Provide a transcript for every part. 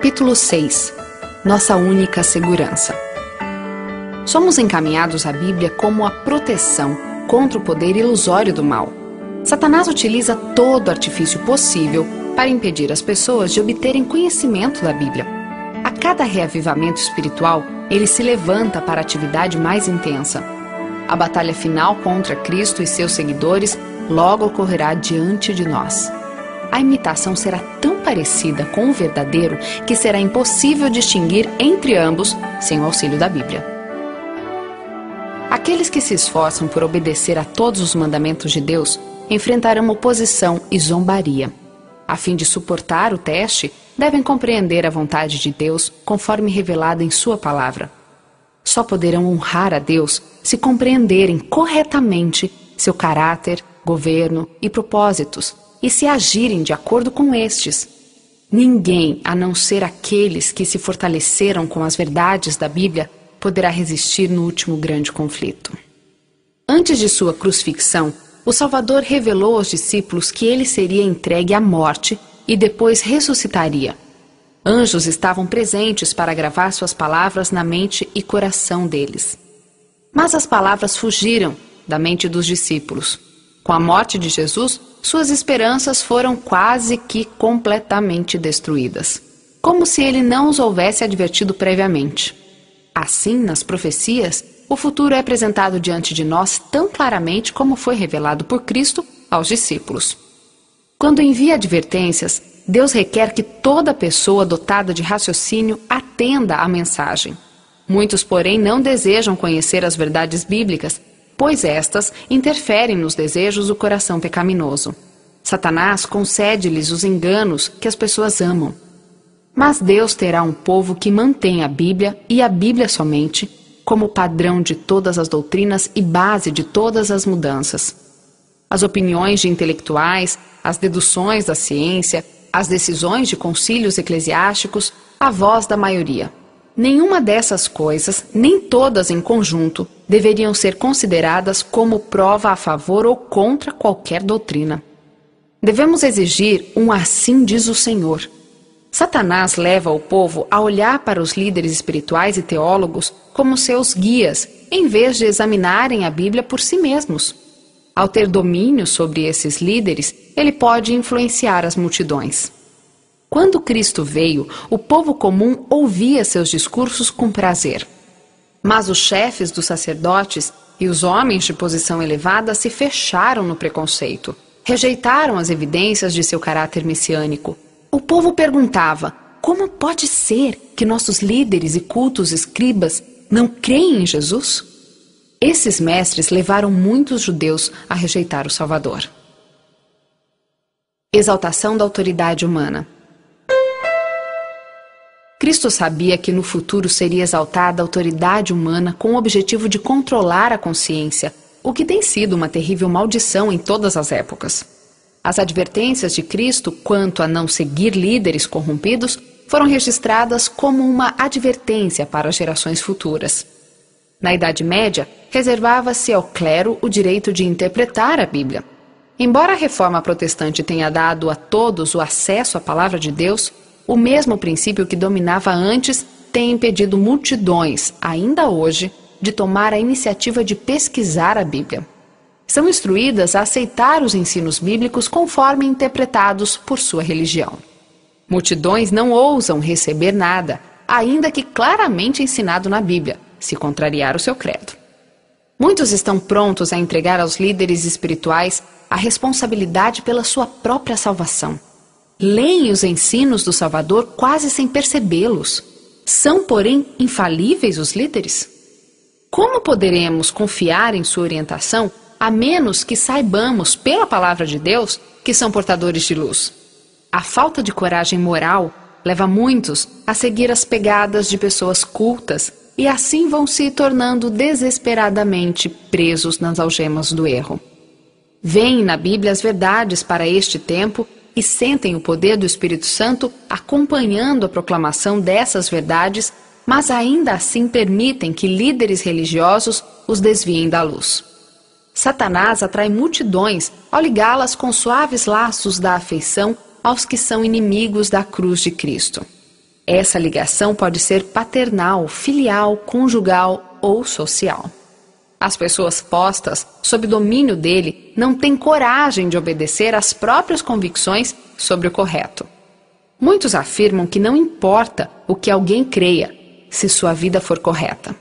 Capítulo 6. Nossa única segurança. Somos encaminhados à Bíblia como a proteção contra o poder ilusório do mal. Satanás utiliza todo artifício possível para impedir as pessoas de obterem conhecimento da Bíblia. A cada reavivamento espiritual, ele se levanta para a atividade mais intensa. A batalha final contra Cristo e seus seguidores logo ocorrerá diante de nós. A imitação será tão parecida com o verdadeiro que será impossível distinguir entre ambos sem o auxílio da Bíblia. Aqueles que se esforçam por obedecer a todos os mandamentos de Deus enfrentarão oposição e zombaria. A fim de suportar o teste, devem compreender a vontade de Deus conforme revelada em sua palavra. Só poderão honrar a Deus se compreenderem corretamente seu caráter, governo e propósitos, e se agirem de acordo com estes. Ninguém, a não ser aqueles que se fortaleceram com as verdades da Bíblia, poderá resistir no último grande conflito. Antes de sua crucifixão, o Salvador revelou aos discípulos que ele seria entregue à morte e depois ressuscitaria. Anjos estavam presentes para gravar suas palavras na mente e coração deles. Mas as palavras fugiram da mente dos discípulos. Com a morte de Jesus, suas esperanças foram quase que completamente destruídas, como se ele não os houvesse advertido previamente. Assim, nas profecias, o futuro é apresentado diante de nós tão claramente como foi revelado por Cristo aos discípulos. Quando envia advertências, Deus requer que toda pessoa dotada de raciocínio atenda à mensagem. Muitos, porém, não desejam conhecer as verdades bíblicas, pois estas interferem nos desejos do coração pecaminoso. Satanás concede-lhes os enganos que as pessoas amam. Mas Deus terá um povo que mantém a Bíblia, e a Bíblia somente, como padrão de todas as doutrinas e base de todas as mudanças. As opiniões de intelectuais, as deduções da ciência, as decisões de concílios eclesiásticos, a voz da maioria. Nenhuma dessas coisas, nem todas em conjunto, deveriam ser consideradas como prova a favor ou contra qualquer doutrina. Devemos exigir um assim diz o Senhor. Satanás leva o povo a olhar para os líderes espirituais e teólogos como seus guias, em vez de examinarem a Bíblia por si mesmos. Ao ter domínio sobre esses líderes, ele pode influenciar as multidões. Quando Cristo veio, o povo comum ouvia seus discursos com prazer. Mas os chefes dos sacerdotes e os homens de posição elevada se fecharam no preconceito, rejeitaram as evidências de seu caráter messiânico. O povo perguntava: como pode ser que nossos líderes e cultos escribas não creem em Jesus? Esses mestres levaram muitos judeus a rejeitar o Salvador. Exaltação da autoridade humana. Cristo sabia que no futuro seria exaltada a autoridade humana com o objetivo de controlar a consciência, o que tem sido uma terrível maldição em todas as épocas. As advertências de Cristo quanto a não seguir líderes corrompidos foram registradas como uma advertência para as gerações futuras. Na Idade Média, reservava-se ao clero o direito de interpretar a Bíblia. Embora a reforma protestante tenha dado a todos o acesso à palavra de Deus, o mesmo princípio que dominava antes tem impedido multidões, ainda hoje, de tomar a iniciativa de pesquisar a Bíblia. São instruídas a aceitar os ensinos bíblicos conforme interpretados por sua religião. Multidões não ousam receber nada, ainda que claramente ensinado na Bíblia, se contrariar o seu credo. Muitos estão prontos a entregar aos líderes espirituais a responsabilidade pela sua própria salvação. Leem os ensinos do Salvador quase sem percebê-los. São, porém, infalíveis os líderes? Como poderemos confiar em sua orientação a menos que saibamos, pela palavra de Deus, que são portadores de luz? A falta de coragem moral leva muitos a seguir as pegadas de pessoas cultas e assim vão se tornando desesperadamente presos nas algemas do erro. Veem na Bíblia as verdades para este tempo e sentem o poder do Espírito Santo acompanhando a proclamação dessas verdades, mas ainda assim permitem que líderes religiosos os desviem da luz. Satanás atrai multidões ao ligá-las com suaves laços da afeição aos que são inimigos da cruz de Cristo. Essa ligação pode ser paternal, filial, conjugal ou social. As pessoas postas sob domínio dele não têm coragem de obedecer às próprias convicções sobre o correto. Muitos afirmam que não importa o que alguém creia, se sua vida for correta.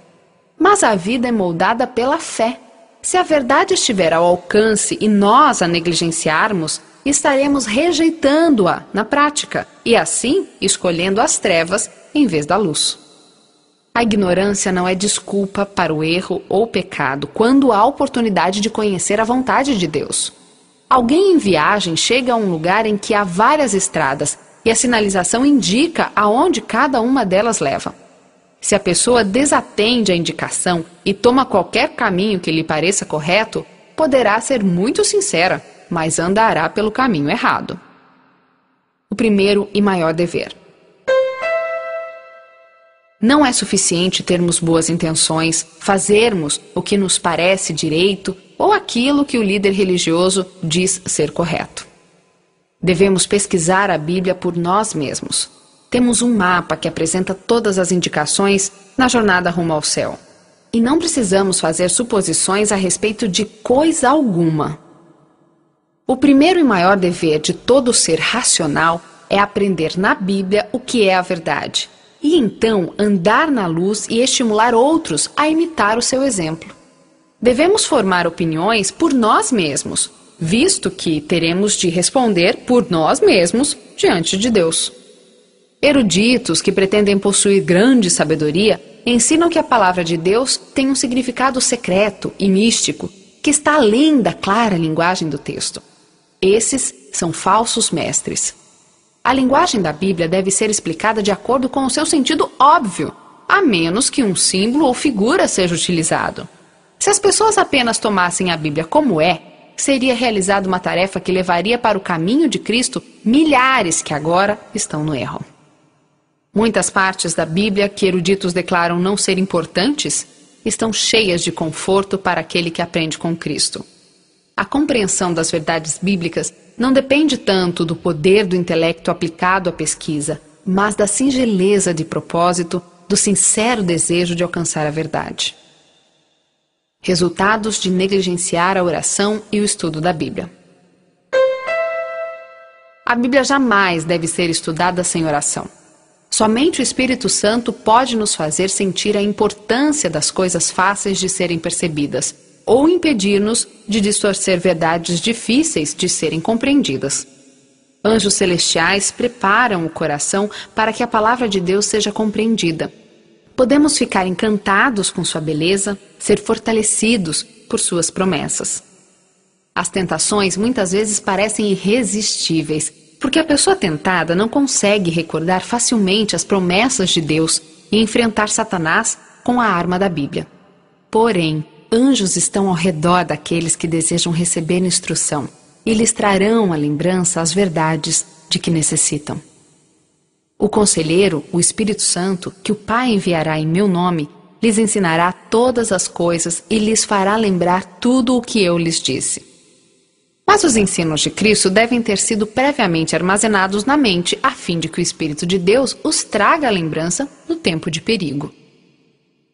Mas a vida é moldada pela fé. Se a verdade estiver ao alcance e nós a negligenciarmos, estaremos rejeitando-a na prática e, assim, escolhendo as trevas em vez da luz. A ignorância não é desculpa para o erro ou pecado quando há oportunidade de conhecer a vontade de Deus. Alguém em viagem chega a um lugar em que há várias estradas e a sinalização indica aonde cada uma delas leva. Se a pessoa desatende a indicação e toma qualquer caminho que lhe pareça correto, poderá ser muito sincera, mas andará pelo caminho errado. O primeiro e maior dever. Não é suficiente termos boas intenções, fazermos o que nos parece direito ou aquilo que o líder religioso diz ser correto. Devemos pesquisar a Bíblia por nós mesmos. Temos um mapa que apresenta todas as indicações na jornada rumo ao céu. E não precisamos fazer suposições a respeito de coisa alguma. O primeiro e maior dever de todo ser racional é aprender na Bíblia o que é a verdade, e então andar na luz e estimular outros a imitar o seu exemplo. Devemos formar opiniões por nós mesmos, visto que teremos de responder por nós mesmos diante de Deus. Eruditos que pretendem possuir grande sabedoria ensinam que a palavra de Deus tem um significado secreto e místico que está além da clara linguagem do texto. Esses são falsos mestres. A linguagem da Bíblia deve ser explicada de acordo com o seu sentido óbvio, a menos que um símbolo ou figura seja utilizado. Se as pessoas apenas tomassem a Bíblia como é, seria realizada uma tarefa que levaria para o caminho de Cristo milhares que agora estão no erro. Muitas partes da Bíblia que eruditos declaram não ser importantes estão cheias de conforto para aquele que aprende com Cristo. A compreensão das verdades bíblicas não depende tanto do poder do intelecto aplicado à pesquisa, mas da singeleza de propósito, do sincero desejo de alcançar a verdade. Resultados de negligenciar a oração e o estudo da Bíblia. A Bíblia jamais deve ser estudada sem oração. Somente o Espírito Santo pode nos fazer sentir a importância das coisas fáceis de serem percebidas, ou impedir-nos de distorcer verdades difíceis de serem compreendidas. Anjos celestiais preparam o coração para que a palavra de Deus seja compreendida. Podemos ficar encantados com sua beleza, ser fortalecidos por suas promessas. As tentações muitas vezes parecem irresistíveis, porque a pessoa tentada não consegue recordar facilmente as promessas de Deus e enfrentar Satanás com a arma da Bíblia. Porém, anjos estão ao redor daqueles que desejam receber instrução e lhes trarão à lembrança as verdades de que necessitam. O conselheiro, o Espírito Santo, que o Pai enviará em meu nome, lhes ensinará todas as coisas e lhes fará lembrar tudo o que eu lhes disse. Mas os ensinos de Cristo devem ter sido previamente armazenados na mente, a fim de que o Espírito de Deus os traga à lembrança no tempo de perigo.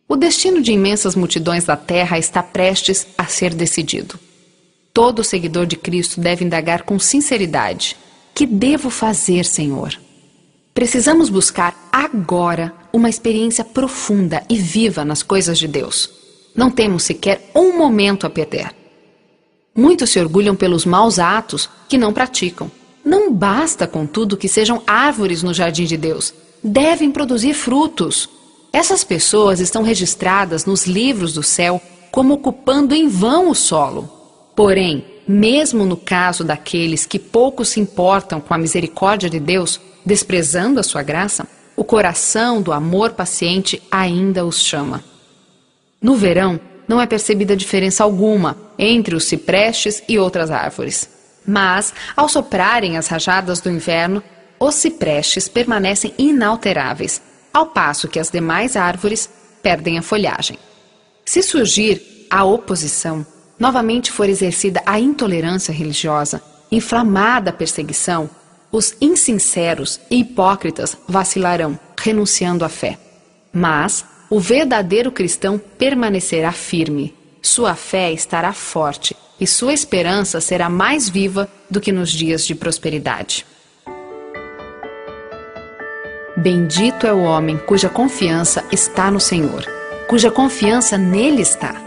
O destino de imensas multidões da terra está prestes a ser decidido. Todo seguidor de Cristo deve indagar com sinceridade: que devo fazer, Senhor? Precisamos buscar agora uma experiência profunda e viva nas coisas de Deus. Não temos sequer um momento a perder. Muitos se orgulham pelos maus atos que não praticam. Não basta, contudo, que sejam árvores no jardim de Deus. Devem produzir frutos. Essas pessoas estão registradas nos livros do céu como ocupando em vão o solo. Porém, mesmo no caso daqueles que pouco se importam com a misericórdia de Deus, desprezando a sua graça, o coração do amor paciente ainda os chama. No verão, não é percebida diferença alguma entre os ciprestes e outras árvores. Mas, ao soprarem as rajadas do inverno, os ciprestes permanecem inalteráveis, ao passo que as demais árvores perdem a folhagem. Se surgir a oposição, novamente for exercida a intolerância religiosa, inflamada a perseguição, os insinceros e hipócritas vacilarão, renunciando à fé. Mas o verdadeiro cristão permanecerá firme. Sua fé estará forte e sua esperança será mais viva do que nos dias de prosperidade. Bendito é o homem cuja confiança está no Senhor, cuja confiança nele está.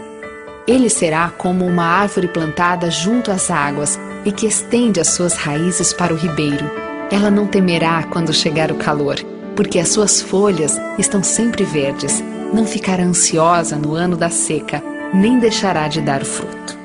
Ele será como uma árvore plantada junto às águas e que estende as suas raízes para o ribeiro. Ela não temerá quando chegar o calor, porque as suas folhas estão sempre verdes. Não ficará ansiosa no ano da seca, nem deixará de dar fruto.